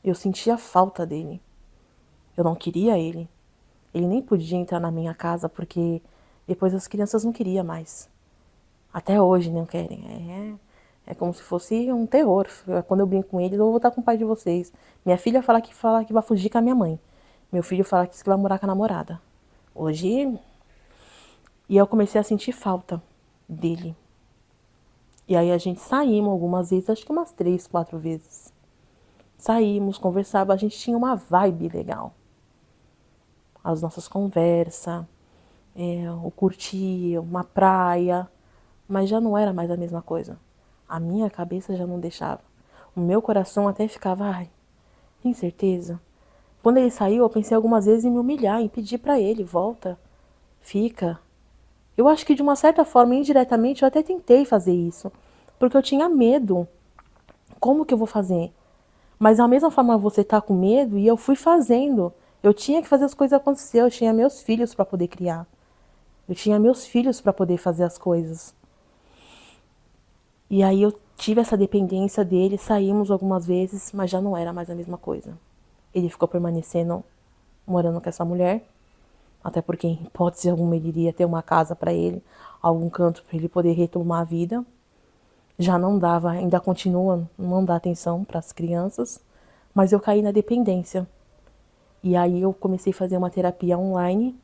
Eu sentia falta dele. Eu não queria ele. Ele nem podia entrar na minha casa porque depois as crianças não queriam mais. Até hoje não querem. É como se fosse um terror. Quando eu brinco com eles, eu vou voltar com o pai de vocês. Minha filha fala que vai fugir com a minha mãe. Meu filho fala que vai morar com a namorada. Hoje. E eu comecei a sentir falta dele. E aí a gente saímos algumas vezes, acho que umas 3, 4 vezes. Saímos, conversava, a gente tinha uma vibe legal. As nossas conversas, o curtir, uma praia, mas já não era mais a mesma coisa. A minha cabeça já não deixava. O meu coração até ficava, ai, tem certeza? Quando ele saiu, eu pensei algumas vezes em me humilhar, em pedir pra ele, volta, fica. Eu acho que de uma certa forma, indiretamente, eu até tentei fazer isso, porque eu tinha medo. Como que eu vou fazer? Mas da mesma forma você tá com medo e eu fui fazendo. Eu tinha que fazer as coisas acontecer, eu tinha meus filhos para poder criar. Eu tinha meus filhos para poder fazer as coisas. E aí eu tive essa dependência dele, saímos algumas vezes, mas já não era mais a mesma coisa. Ele ficou permanecendo morando com essa mulher, até porque em hipótese alguma ele iria ter uma casa para ele, algum canto para ele poder retomar a vida. Já não dava, ainda continua não dá atenção para as crianças, mas eu caí na dependência. E aí eu comecei a fazer uma terapia online,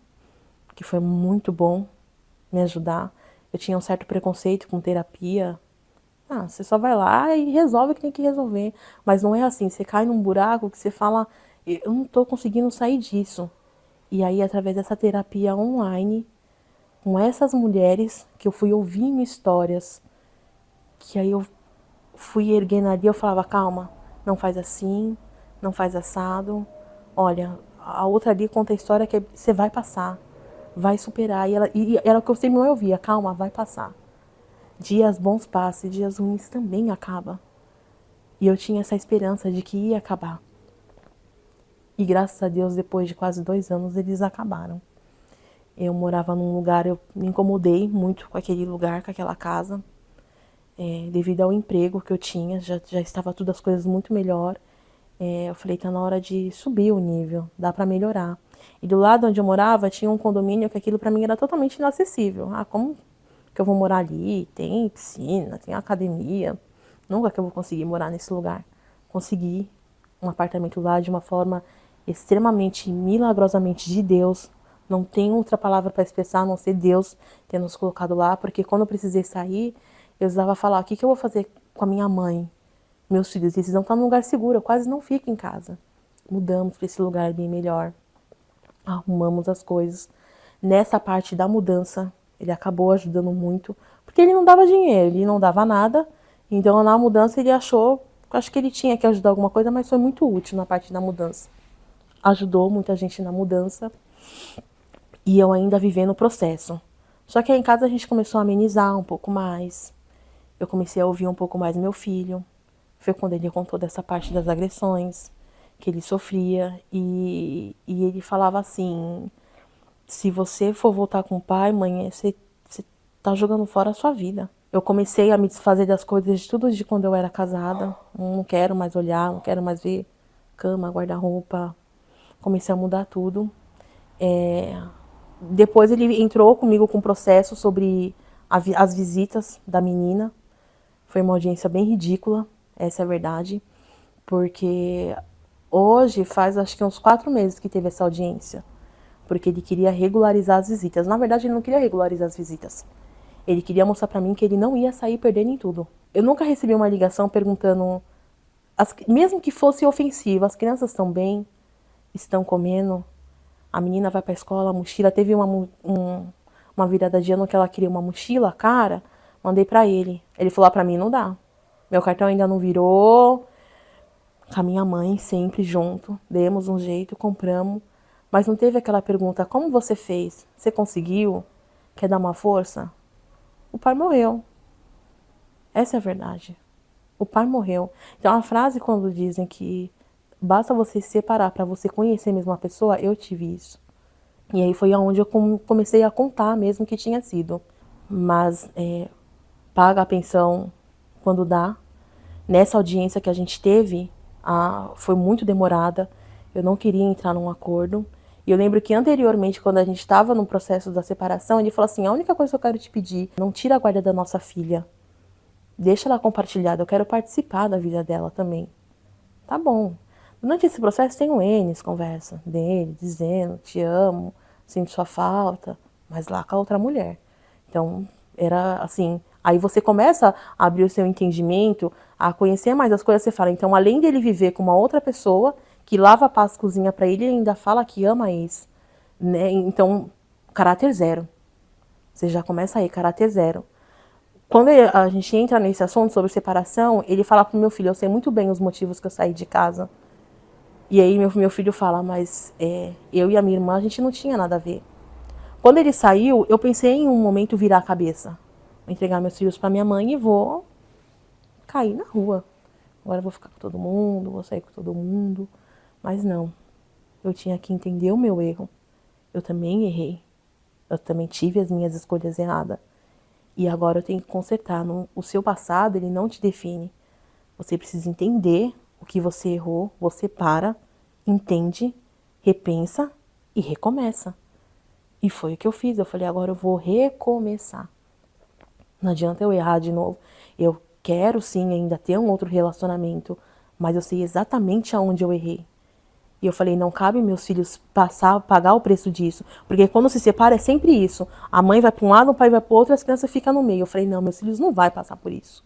que foi muito bom me ajudar. Eu tinha um certo preconceito com terapia. Ah, você só vai lá e resolve o que tem que resolver. Mas não é assim, você cai num buraco que você fala, eu não tô conseguindo sair disso. E aí, através dessa terapia online, com essas mulheres, que eu fui ouvindo histórias, que aí eu fui erguendo ali, eu falava, calma, não faz assim, não faz assado. Olha, a outra ali conta a história que você vai passar, vai superar. E era o que eu sempre não ouvia, calma, vai passar. Dias bons passam, dias ruins também acabam. E eu tinha essa esperança de que ia acabar. E graças a Deus, depois de quase 2 anos, eles acabaram. Eu morava num lugar, eu me incomodei muito com aquele lugar, com aquela casa. Devido ao emprego que eu tinha, já estava tudo as coisas muito melhor. Eu falei, tá na hora de subir o nível, dá pra melhorar. E do lado onde eu morava tinha um condomínio que aquilo pra mim era totalmente inacessível. Ah, como que eu vou morar ali? Tem piscina, tem academia. Nunca que eu vou conseguir morar nesse lugar. Consegui um apartamento lá de uma forma extremamente milagrosamente de Deus. Não tem outra palavra para expressar a não ser Deus ter nos colocado lá, porque quando eu precisei sair, eu precisava falar: o que que eu vou fazer com a minha mãe, meus filhos? Eles não estão num lugar seguro, eu quase não fico em casa. Mudamos para esse lugar bem melhor, arrumamos as coisas. Nessa parte da mudança, ele acabou ajudando muito, porque ele não dava dinheiro, ele não dava nada. Então, na mudança, ele achou, acho que ele tinha que ajudar alguma coisa, mas foi muito útil na parte da mudança. Ajudou muita gente na mudança e eu ainda vivendo o processo. Só que aí em casa a gente começou a amenizar um pouco mais. Eu comecei a ouvir um pouco mais meu filho. Foi quando ele contou dessa parte das agressões que ele sofria. E ele falava assim: se você for voltar com o pai, mãe, você tá jogando fora a sua vida. Eu comecei a me desfazer das coisas de tudo de quando eu era casada. Não quero mais olhar, não quero mais ver cama, guarda-roupa. Comecei a mudar tudo. Depois ele entrou comigo com um processo sobre as visitas da menina. Foi uma audiência bem ridícula, essa é a verdade. Porque hoje faz acho que uns 4 meses que teve essa audiência. Porque ele queria regularizar as visitas. Na verdade, ele não queria regularizar as visitas. Ele queria mostrar pra mim que ele não ia sair perdendo em tudo. Eu nunca recebi uma ligação perguntando, mesmo que fosse ofensivo, as crianças estão bem, estão comendo, a menina vai pra escola, a mochila, teve uma virada de ano que ela queria uma mochila, cara, mandei pra ele. Ele falou pra mim, não dá. Meu cartão ainda não virou, com a minha mãe sempre junto, demos um jeito, compramos, mas não teve aquela pergunta, como você fez? Você conseguiu? Quer dar uma força? O pai morreu. Essa é a verdade. O pai morreu. Então a frase quando dizem que basta você se separar para você conhecer mesmo a pessoa, eu tive isso. E aí foi aonde eu comecei a contar mesmo que tinha sido. Mas paga a pensão quando dá. Nessa audiência que a gente teve, Foi muito demorada. Eu não queria entrar num acordo. E eu lembro que anteriormente, quando a gente estava no processo da separação, ele falou assim: a única coisa que eu quero te pedir, não tira a guarda da nossa filha. Deixa ela compartilhada, eu quero participar da vida dela também. Tá bom. Durante esse processo tem o Enes conversa dele, dizendo: te amo, sinto sua falta, mas lá com a outra mulher. Então, era assim. Aí você começa a abrir o seu entendimento, a conhecer mais as coisas, você fala, então, além dele viver com uma outra pessoa, que lava, passa, cozinha pra ele, ele ainda fala que ama esse. Né? Então, caráter zero. Você já começa aí, caráter zero. Quando a gente entra nesse assunto sobre separação, ele fala pro meu filho: eu sei muito bem os motivos que eu saí de casa. E aí meu filho fala: mas eu e a minha irmã, a gente não tinha nada a ver. Quando ele saiu, eu pensei em um momento virar a cabeça. Vou entregar meus filhos pra minha mãe e vou cair na rua. Agora eu vou ficar com todo mundo, vou sair com todo mundo. Mas não. Eu tinha que entender o meu erro. Eu também errei. Eu também tive as minhas escolhas erradas. E agora eu tenho que consertar. O seu passado, ele não te define. Você precisa entender o que você errou, você para, entende, repensa e recomeça. E foi o que eu fiz. Eu falei: agora eu vou recomeçar. Não adianta eu errar de novo. Eu quero sim ainda ter um outro relacionamento, mas eu sei exatamente aonde eu errei. E eu falei: não cabe meus filhos pagar o preço disso. Porque quando se separa é sempre isso. A mãe vai para um lado, o pai vai para o outro e as crianças ficam no meio. Eu falei: não, meus filhos não vão passar por isso.